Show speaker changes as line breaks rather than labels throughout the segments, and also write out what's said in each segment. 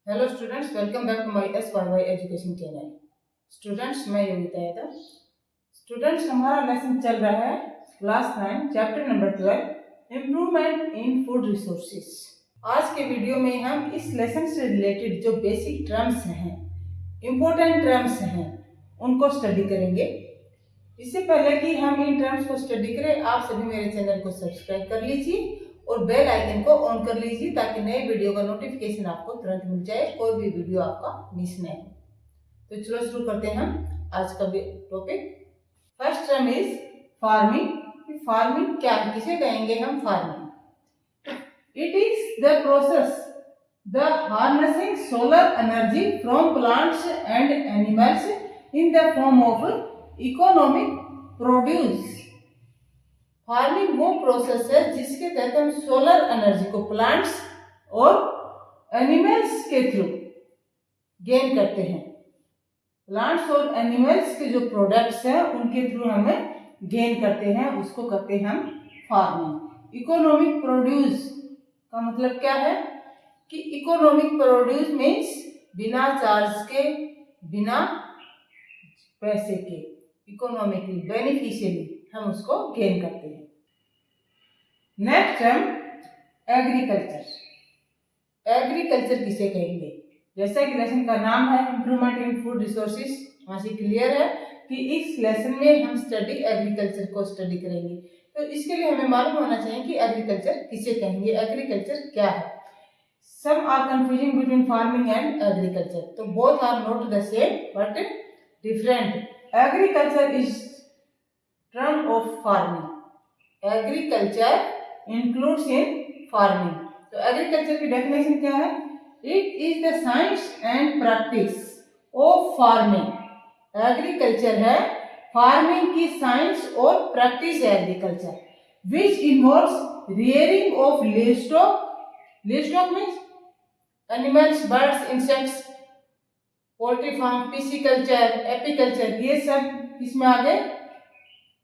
Hello students, welcome back to my SYY education channel. Students, मैं Yogita Yadav. Students, हमारा lesson चल रहा है class 9 chapter number 12 improvement in food resources. आज के वीडियो में हम इस लेसन से रिलेटेड जो बेसिक टर्म्स हैं, इम्पोर्टेंट टर्म्स हैं, उनको स्टडी करेंगे। इससे पहले कि हम इन टर्म्स को स्टडी करें, आप सभी मेरे चैनल को सब्सक्राइब कर लीजिए और बेल आइकन को ऑन कर लीजिए ताकि नए वीडियो का नोटिफिकेशन आपको तुरंत मिल जाए, कोई भी वीडियो आपका मिस नहीं हो। तो चलो शुरू करते हैं हम आज का topic. First term is farming. Farming क्या है, किसे कहेंगे हम farming? It is the process the harnessing solar energy from plants and animals in the form of economic produce. Farming वो प्रोसेस है जिसके तहत हम सोलर एनर्जी को प्लांट्स और एनिमल्स के थ्रू गेन करते हैं। प्लांट्स और एनिमल्स के जो प्रोडक्ट्स हैं उनके थ्रू हमें गेन करते हैं, उसको करते हैं हम फार्मिंग। इकोनॉमिक प्रोड्यूस का मतलब क्या है कि इकोनॉमिक प्रोड्यूस मीन्स बिना चार्ज के, बिना पैसे के, इकोनॉमिकली बेनिफिशियली हम उसको गेन करते हैं। Next term agriculture. एग्रीकल्चर किसे कहेंगे? जैसा कि लेसन का नाम है इम्प्रूवमेंट इन फूड रिसोर्सेज, वहां से क्लियर है कि इस लेसन में हम स्टडी एग्रीकल्चर को स्टडी करेंगे। तो इसके लिए हमें मालूम होना चाहिए कि एग्रीकल्चर किसे कहेंगे, एग्रीकल्चर क्या है। Some are confusing between farming and agriculture, तो both are not the same but different. Agriculture is term of farming, agriculture includes in farming. तो एग्रीकल्चर की डेफिनेशन क्या है? It is the science and practice of farming. Agriculture है farming की science और practice है agriculture, which involves rearing of livestock. Livestock means animals, birds, insects, poultry farm, pisciculture, apiculture, ये सब किसमें आ गए?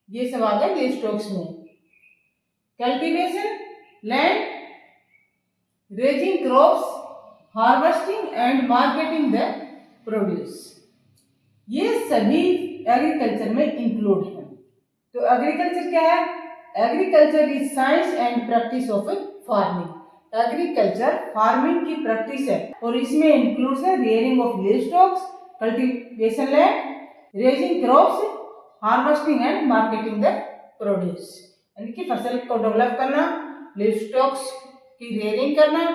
ये सब आ गए लिवस्टॉक्स में। Cultivation land, raising crops, harvesting and marketing the produce, ये सभी एग्रीकल्चर में इंक्लूड है। तो एग्रीकल्चर क्या है? Agriculture is science and practice of farming. Agriculture farming की प्रैक्टिस है और इसमें इंक्लूड है rearing of livestocks, cultivation land, raising crops, harvesting and marketing the produce, यानी कि फसल को डेवलप करना, लिवस्टॉक्स की रेयरिंग करना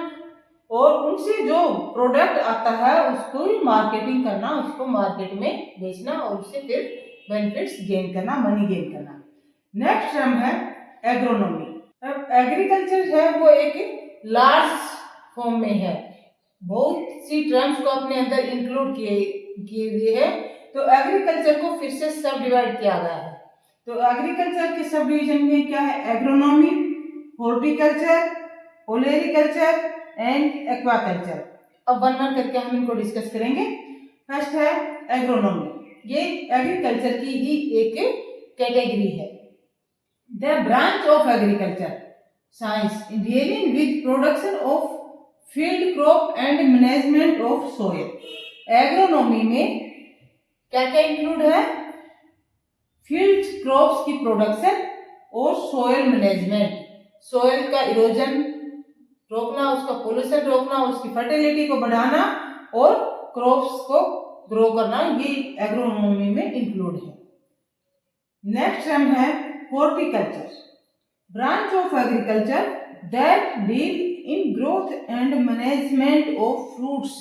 और उनसे जो प्रोडक्ट आता है उसको मार्केटिंग करना, उसको मार्केट में बेचना और उससे फिर बेनिफिट्स गेन करना, मनी गेन करना। नेक्स्ट टर्म है एग्रोनॉमी। अब एग्रीकल्चर है वो एक लार्ज फॉर्म में है, बहुत सी टर्म्स को अपने अंदर इंक्लूड किए हुए है। तो एग्रीकल्चर को फिर से सब डिवाइड किया गया है। तो एग्रीकल्चर के सब डिवीजन में क्या है? Agronomy, horticulture, olericulture and aquaculture. अब वन वन करके हम इनको डिस्कस करेंगे। फर्स्ट है एग्रोनॉमी। ये एग्रीकल्चर की ही एक कैटेगरी है। The branch of agriculture science dealing with production of field crop and management of soil. Agronomy में क्या क्या इंक्लूड है? फील्ड क्रॉप्स की प्रोडक्शन और सोयल मैनेजमेंट, सोयल का इरोजन रोकना, उसका पोल्यूशन रोकना, उसकी फर्टिलिटी को बढ़ाना और क्रॉप्स को ग्रो करना, ये एग्रोनॉमी में इंक्लूड है। नेक्स्ट टर्म है horticulture, branch of agriculture that deal in growth and management of fruits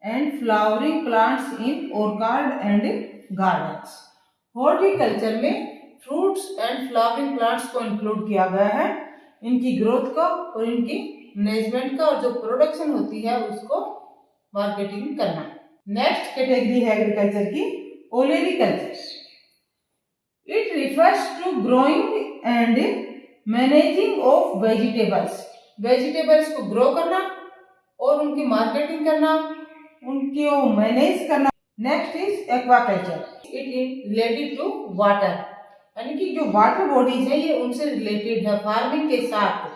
and flowering plants in orchard and gardens. Horticulture में फ्रूट्स एंड फ्लावरिंग प्लांट्स को इंक्लूड किया गया है, इनकी ग्रोथ का और इनकी मैनेजमेंट का, और जो प्रोडक्शन होती है उसको मार्केटिंग करना। नेक्स्ट कैटेगरी है एग्रीकल्चर की olericulture. It refers to growing and managing of vegetables. Vegetables को ग्रो करना और उनकी मार्केटिंग करना, उनके मैनेज करना। Next is aquaculture. It is related to water, यानी कि जो वाटर बॉडीज है ये उनसे रिलेटेड है। फार्मिंग के साथ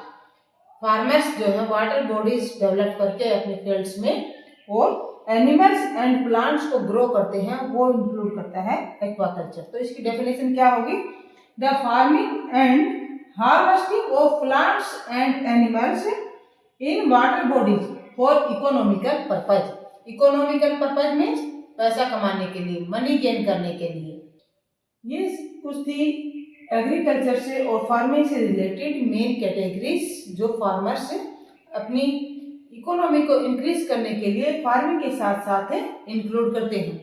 फार्मर्स जो है वाटर बॉडीज डेवलप करके अपने फील्ड्स में और एनिमल्स एंड प्लांट्स को ग्रो करते हैं वो इंक्लूड करता है एक्वाकल्चर। तो इसकी डेफिनेशन क्या होगी? The farming and harvesting of plants and animals in water bodies for economical purpose. Economical purpose means पैसा कमाने के लिए, मनी गेन करने के लिए। ये कुछ थी एग्रीकल्चर से और फार्मिंग से रिलेटेड मेन कैटेगरीज जो फार्मर्स अपनी इकोनॉमी को इंक्रीज करने के लिए फार्मिंग के साथ साथ इंक्लूड करते हैं।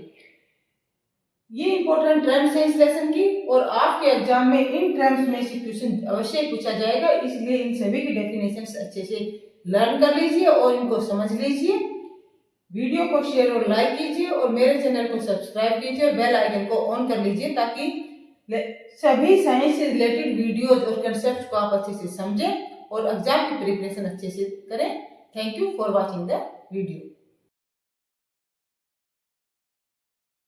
ये इंपॉर्टेंट टर्म्स है इस लेसन की, और आपके एग्जाम में इन टर्म्स में से क्वेश्चन अवश्य पूछा जाएगा, इसलिए इन सभी की डेफिनेशंस अच्छे से लर्न कर लीजिए और इनको समझ लीजिए। वीडियो को शेयर और लाइक कीजिए और मेरे चैनल को सब्सक्राइब कीजिए और बेल आइकन को ऑन कर लीजिए ताकि सभी साइंस से रिलेटेड वीडियोज और कंसेप्ट को आप अच्छे से समझें और एग्जाम की प्रिपरेशन अच्छे से करें। Thank you for watching the video.